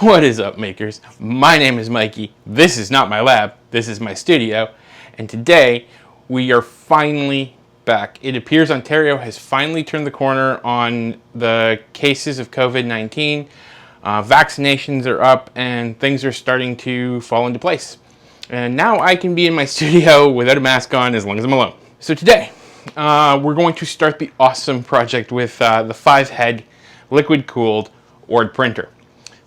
What is up, makers? My name is Mikey. This is not my lab, this is my studio, and today we are finally back. It appears Ontario has finally turned the corner on the cases of COVID-19. Vaccinations are up and things are starting to fall into place. And now I can be in my studio without a mask on as long as I'm alone. So today, we're going to start the awesome project with the 5-head liquid-cooled ORD printer.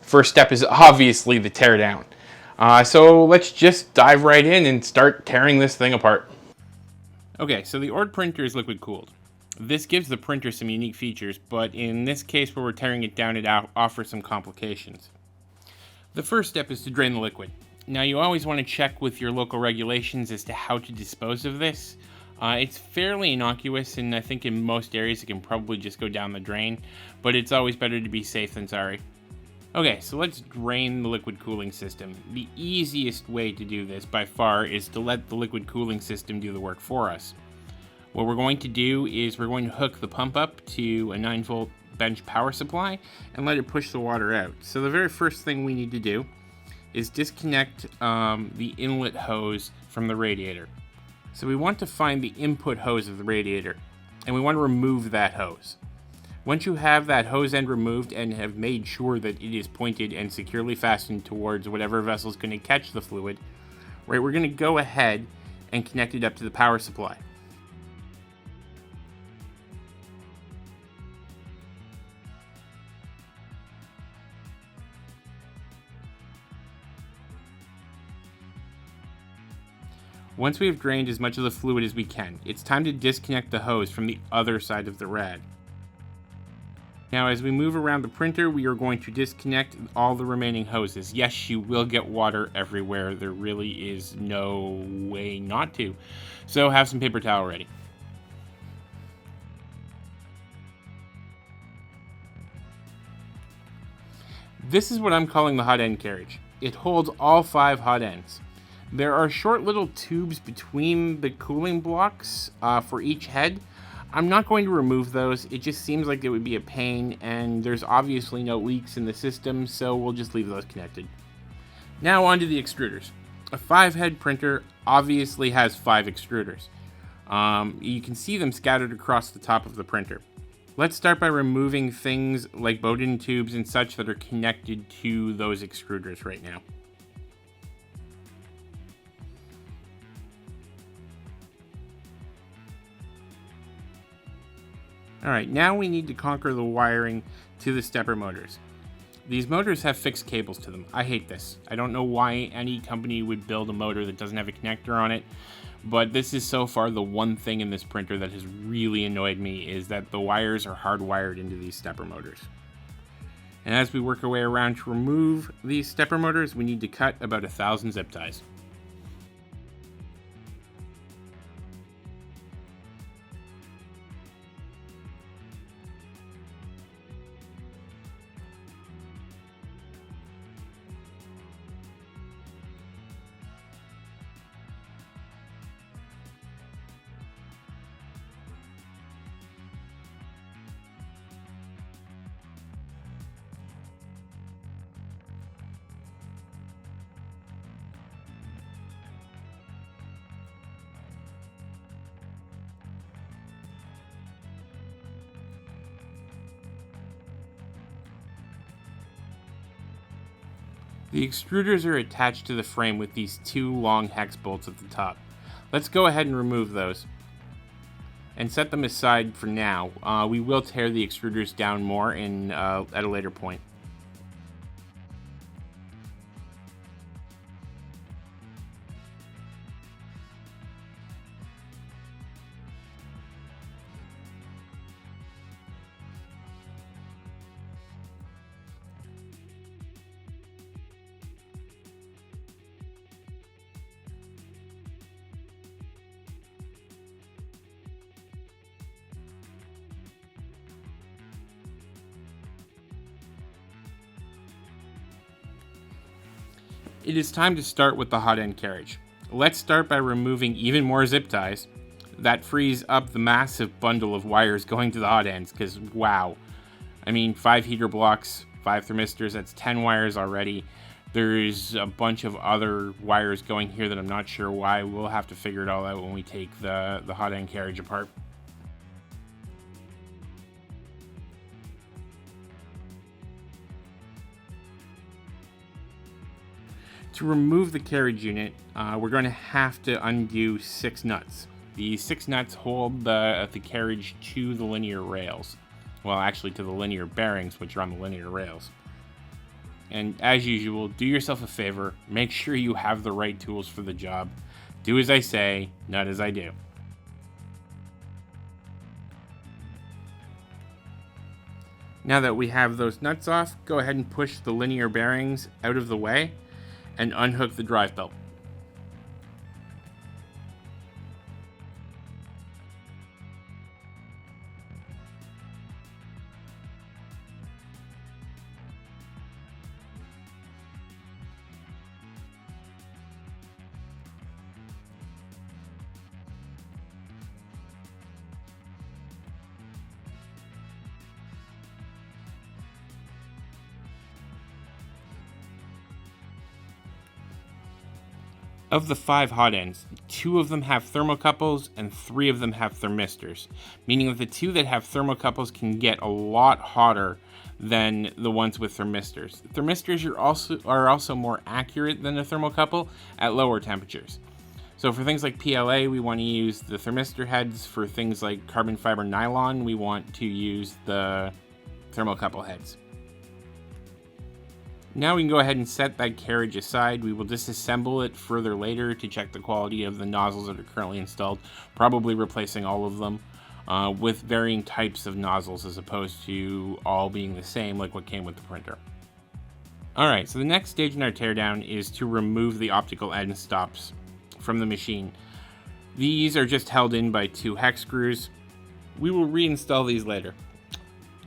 First step is obviously the teardown. So let's just dive right in and start tearing this thing apart. Okay, so the ORD printer is liquid cooled. This gives the printer some unique features, but in this case where we're tearing it down, it offers some complications. The first step is to drain the liquid. Now you always want to check with your local regulations as to how to dispose of this. It's fairly innocuous, and I think in most areas it can probably just go down the drain, but it's always better to be safe than sorry. Okay, so let's drain the liquid cooling system. The easiest way to do this by far is to let the liquid cooling system do the work for us. What we're going to do is we're going to hook the pump up to a 9-volt bench power supply and let it push the water out. So the very first thing we need to do is disconnect the inlet hose from the radiator. So we want to find the input hose of the radiator, and we want to remove that hose. Once you have that hose end removed and have made sure that it is pointed and securely fastened towards whatever vessel is going to catch the fluid, right, we're going to go ahead and connect it up to the power supply. Once we have drained as much of the fluid as we can, it's time to disconnect the hose from the other side of the rad. Now, as we move around the printer, we are going to disconnect all the remaining hoses. Yes, you will get water everywhere. There really is no way not to. So have some paper towel ready. This is what I'm calling the hot end carriage. It holds all 5 hot ends. There are short little tubes between the cooling blocks for each head. I'm not going to remove those. It just seems like it would be a pain, and there's obviously no leaks in the system, so we'll just leave those connected. Now onto the extruders. A 5-head printer obviously has 5 extruders. You can see them scattered across the top of the printer. Let's start by removing things like Bowden tubes and such that are connected to those extruders right now. Alright, now we need to conquer the wiring to the stepper motors. These motors have fixed cables to them. I hate this. I don't know why any company would build a motor that doesn't have a connector on it, but this is so far the one thing in this printer that has really annoyed me, is that the wires are hardwired into these stepper motors. And as we work our way around to remove these stepper motors, we need to cut about 1,000 zip ties. The extruders are attached to the frame with these 2 long hex bolts at the top. Let's go ahead and remove those and set them aside for now. We will tear the extruders down more at a later point. It is time to start with the hot end carriage. Let's start by removing even more zip ties. That frees up the massive bundle of wires going to the hot ends, because wow. I mean, 5 heater blocks, 5 thermistors, that's 10 wires already. There's a bunch of other wires going here that I'm not sure why. We'll have to figure it all out when we take the hot end carriage apart. To remove the carriage unit, we're going to have to undo 6 nuts. The 6 nuts hold the carriage to the linear rails. Well, actually to the linear bearings, which are on the linear rails. And as usual, do yourself a favor, make sure you have the right tools for the job. Do as I say, not as I do. Now that we have those nuts off, go ahead and push the linear bearings out of the way and unhook the drive belt. Of the 5 hot ends, 2 of them have thermocouples and 3 of them have thermistors, meaning that the 2 that have thermocouples can get a lot hotter than the ones with thermistors. Thermistors are also more accurate than a thermocouple at lower temperatures. So for things like PLA, we want to use the thermistor heads. For things like carbon fiber nylon, we want to use the thermocouple heads. Now we can go ahead and set that carriage aside. We will disassemble it further later to check the quality of the nozzles that are currently installed, probably replacing all of them with varying types of nozzles as opposed to all being the same like what came with the printer. Alright, so the next stage in our teardown is to remove the optical end stops from the machine. These are just held in by 2 hex screws. We will reinstall these later.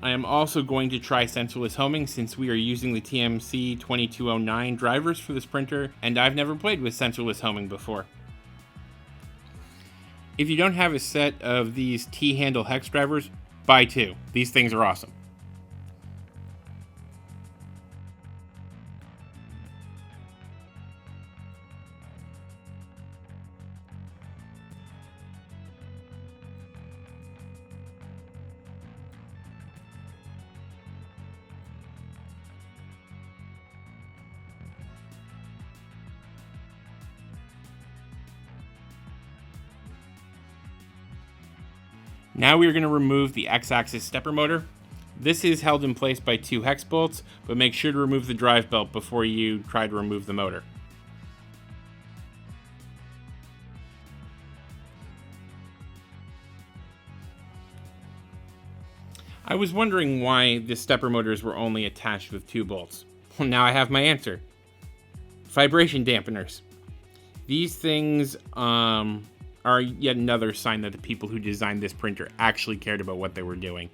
I am also going to try sensorless homing since we are using the TMC 2209 drivers for this printer, and I've never played with sensorless homing before. If you don't have a set of these T-handle hex drivers, buy 2. These things are awesome. Now we are going to remove the X-axis stepper motor. This is held in place by 2 hex bolts, but make sure to remove the drive belt before you try to remove the motor. I was wondering why the stepper motors were only attached with 2 bolts. Well, now I have my answer. Vibration dampeners. These things are yet another sign that the people who designed this printer actually cared about what they were doing.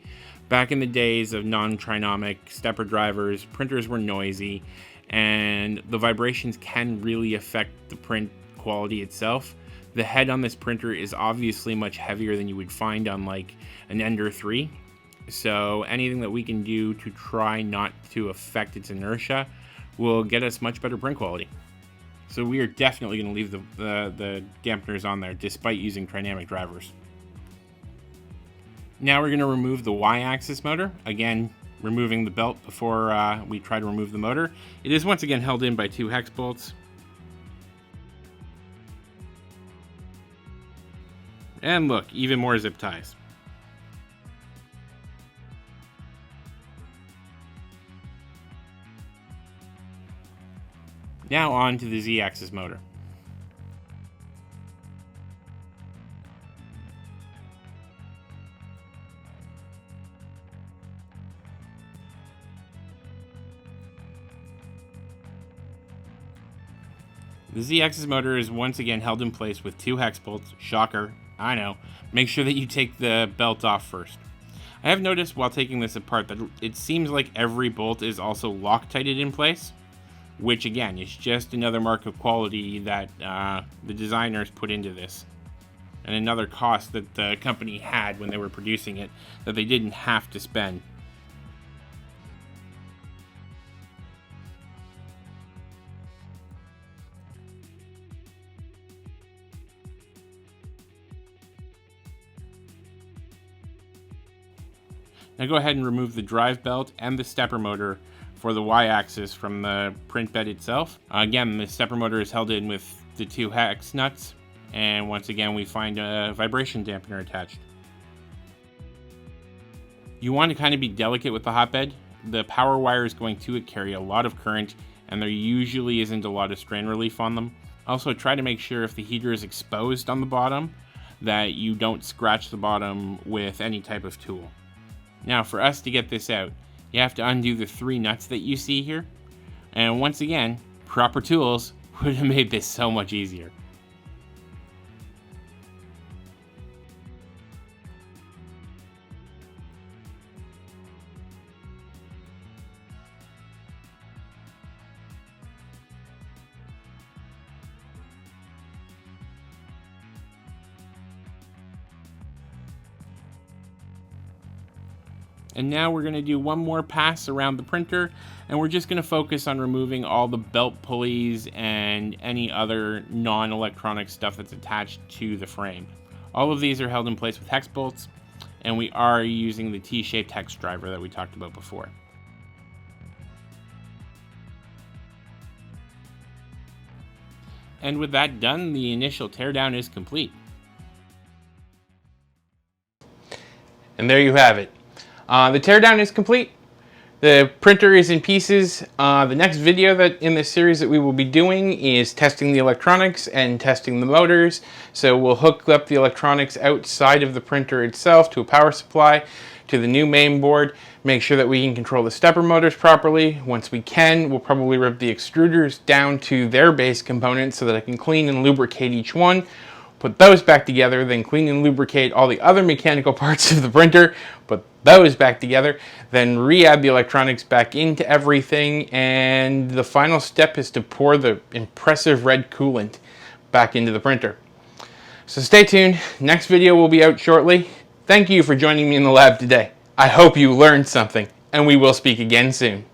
Back in the days of non-trinomic stepper drivers, printers were noisy, and the vibrations can really affect the print quality itself. The head on this printer is obviously much heavier than you would find on like an Ender 3, so anything that we can do to try not to affect its inertia will get us much better print quality. So we are definitely going to leave the dampeners on there despite using trinamic drivers. Now we're going to remove the Y-axis motor. Again, removing the belt before we try to remove the motor. It is once again held in by 2 hex bolts. And look, even more zip ties. Now on to the Z-axis motor. The Z-axis motor is once again held in place with 2 hex bolts. Shocker, I know. Make sure that you take the belt off first. I have noticed while taking this apart that it seems like every bolt is also Loctited in place, which again is just another mark of quality that the designers put into this, and another cost that the company had when they were producing it that they didn't have to spend. Now go ahead and remove the drive belt and the stepper motor for the Y-axis from the print bed itself. Again, the stepper motor is held in with the 2 hex nuts, and once again we find a vibration dampener attached. You want to kind of be delicate with the hotbed. The power wires going to it carry a lot of current, and there usually isn't a lot of strain relief on them. Also, try to make sure if the heater is exposed on the bottom that you don't scratch the bottom with any type of tool. Now, for us to get this out, you have to undo the 3 nuts that you see here. And once again, proper tools would have made this so much easier. And now we're going to do one more pass around the printer, and we're just going to focus on removing all the belt pulleys and any other non-electronic stuff that's attached to the frame. All of these are held in place with hex bolts, and we are using the T-shaped hex driver that we talked about before. And with that done, the initial teardown is complete. And there you have it. The teardown is complete. The printer is in pieces. The next video that in this series that we will be doing is testing the electronics and testing the motors. So we'll hook up the electronics outside of the printer itself to a power supply, to the new main board, make sure that we can control the stepper motors properly. Once we can, we'll probably rip the extruders down to their base components so that I can clean and lubricate each one. Put those back together, then clean and lubricate all the other mechanical parts of the printer, put those back together, then re-add the electronics back into everything, and the final step is to pour the impressive red coolant back into the printer. So stay tuned, next video will be out shortly. Thank you for joining me in the lab today. I hope you learned something, and we will speak again soon.